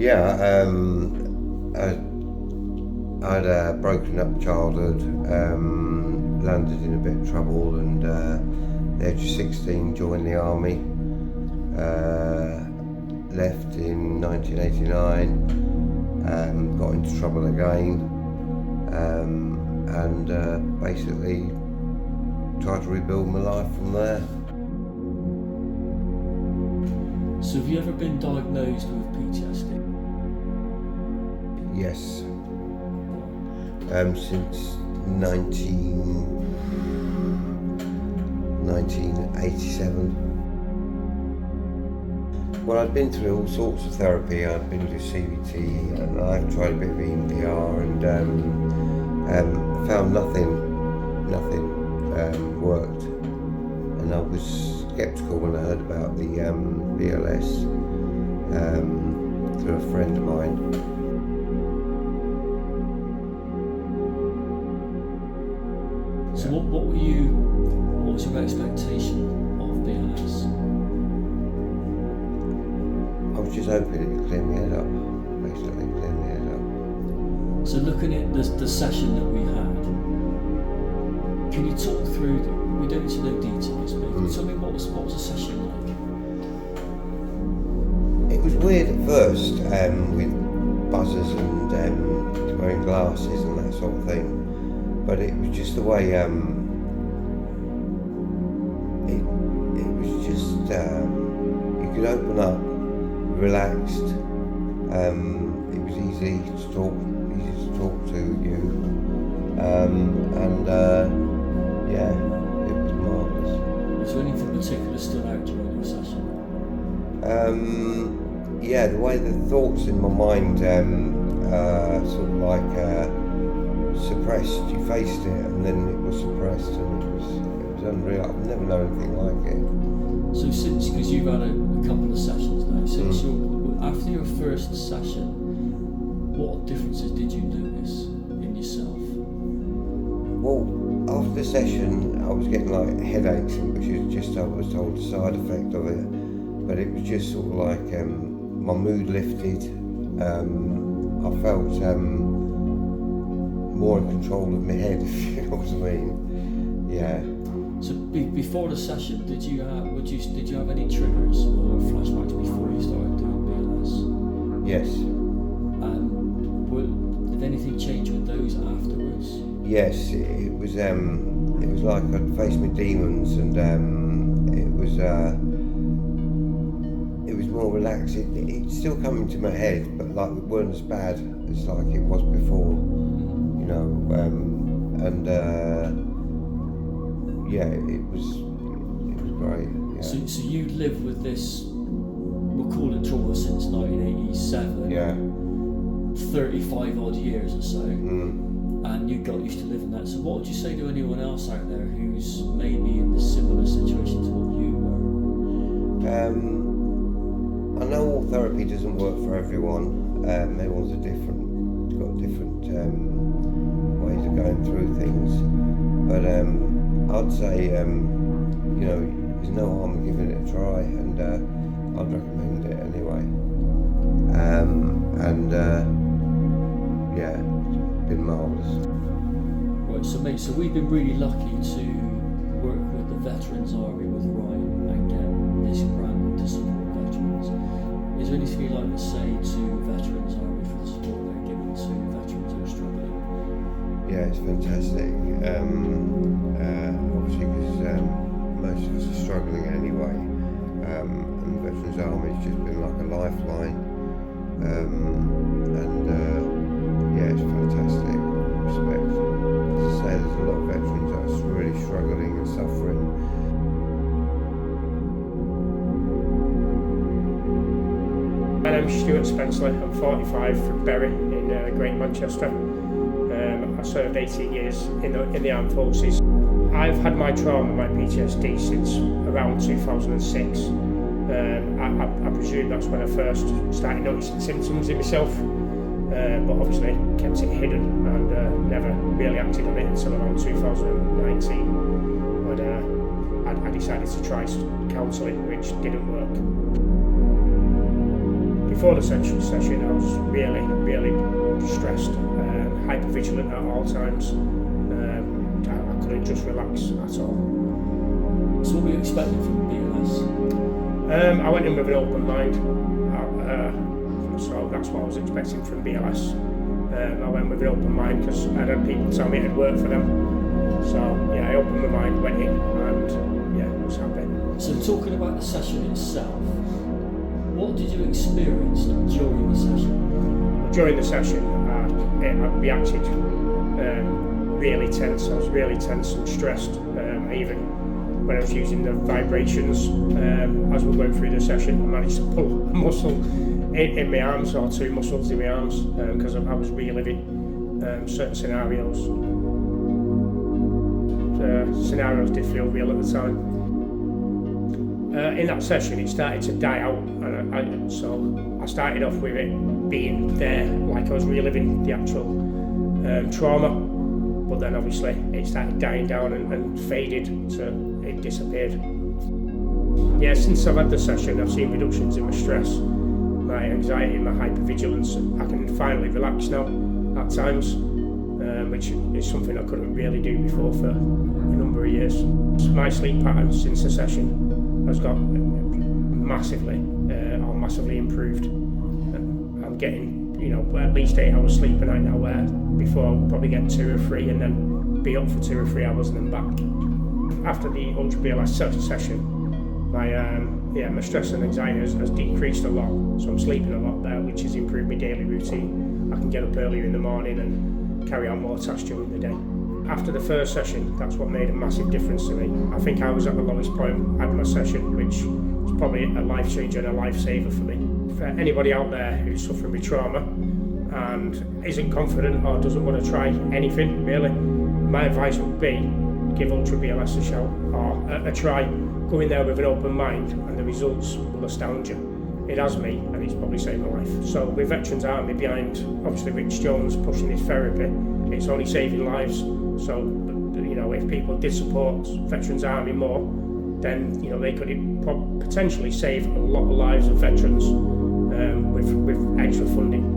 Yeah, I had a broken up childhood, landed in a bit of trouble, and at the age of 16 joined the army, left in 1989, got into trouble again, and basically tried to rebuild my life from there. So have you ever been diagnosed with PTSD? Yes. Since 1987. Well, I'd been through all sorts of therapy. I'd been to CBT, and I've tried a bit of EMDR, and found nothing worked. And I was sceptical when I heard about the BLS through a friend of mine. So what was your expectation of BLS? I was just hoping it would clear my head up, basically clear my head up. So looking at the session that we had, can you talk through, we don't need to know details, but can you tell me what was the session like? It was weird at first, with buzzers and wearing glasses and that sort of thing, but it was just the way, it was just, you could open up, relaxed, it was easy to talk to you, and yeah, it was marvellous. Was there anything particular stood out during your session? Yeah, the way the thoughts in my mind sort of like suppressed. You faced it, and then it was suppressed, and it was unreal. I've never known anything like it. So since, because you've had a couple of sessions now, since after your first session, what differences did you notice in yourself? Well, after the session, I was getting like headaches, which is just, I was told, a side effect of it. But it was just sort of like my mood lifted. I felt more in control of my head, if you know what I mean. Yeah. So before the session, did you have any triggers or flashbacks before you started doing BLS? Yes. And did anything change with those afterwards? Yes, it was like I'd faced my demons, and it was more relaxed. It's still coming to my head, but like it weren't as bad as like it was before, you know. Yeah, it was great. Yeah. So you lived with this, we'll call it trauma, since 1987. Yeah. 35 odd years or so. And you got used to living that. So what would you say to anyone else out there who's maybe in a similar situation to what you were? I know all therapy doesn't work for everyone. Everyone's got different ways of going through things. But I'd say, you know, there's no harm in giving it a try, and I'd recommend it anyway. Yeah, it's been marvellous. Right, so mate, so we've been really lucky to work with the Veterans Army with Ryan and get this grant to support veterans. Is there anything you'd like to say to Veterans Army for the support they're giving to veterans who are struggling? Yeah, it's fantastic. Obviously, because most of us are struggling anyway, and the Veterans Army has just been like a lifeline. Yeah, it's fantastic. Respect. As I say, there's a lot of veterans that are really struggling and suffering. My name's Stuart Spencer. I'm 45 from Bury in Great Manchester. I served 18 years in the armed forces. I've had my trauma, my PTSD, since around 2006. I presume that's when I first started noticing symptoms in myself, but obviously kept it hidden and never really acted on it until around 2019, when I decided to try counselling, which didn't work. before the session, I was really stressed, hypervigilant at all times. I couldn't just relax at all. So what were you expecting from BLS? I went in with an open mind, so that's what I was expecting from BLS. I went with an open mind because I had people tell me it'd work for them. So yeah, I opened my mind, went in, and yeah, was happy. So talking about the session itself, what did you experience during the session? During the session, I reacted really tense. I was really tense and stressed. Even when I was using the vibrations as we were going through the session, I managed to pull a muscle in my arms, or two muscles in my arms, because I was reliving certain scenarios. The scenarios did feel real at the time. In that session, it started to die out, and so I started off with it being there, like I was reliving the actual trauma, but then obviously it started dying down and faded, so it disappeared. Yeah, since I've had the session, I've seen reductions in my stress, my anxiety, my hypervigilance. I can finally relax now at times, which is something I couldn't really do before for a number of years. My sleep pattern since the session has got massively improved. I'm getting, at least 8 hours sleep a night now, where before I'll probably get 2 or 3 and then be up for 2 or 3 hours and then back. After the Ultra BLS session, my stress and anxiety has decreased a lot, so I'm sleeping a lot better, which has improved my daily routine. I can get up earlier in the morning and carry out more tasks during the day. After the first session, that's what made a massive difference to me. I think I was at the lowest point at my session, which was probably a life changer and a lifesaver for me. For anybody out there who's suffering with trauma and isn't confident or doesn't want to try anything really, my advice would be give Ultra BLS a shot or a try. Go in there with an open mind and the results will astound you. It has me, and it's probably saved my life. So with Veterans Army behind, obviously Rich Jones pushing his therapy, it's only saving lives. So if people did support Veterans Army more, then they could potentially save a lot of lives of veterans with extra funding.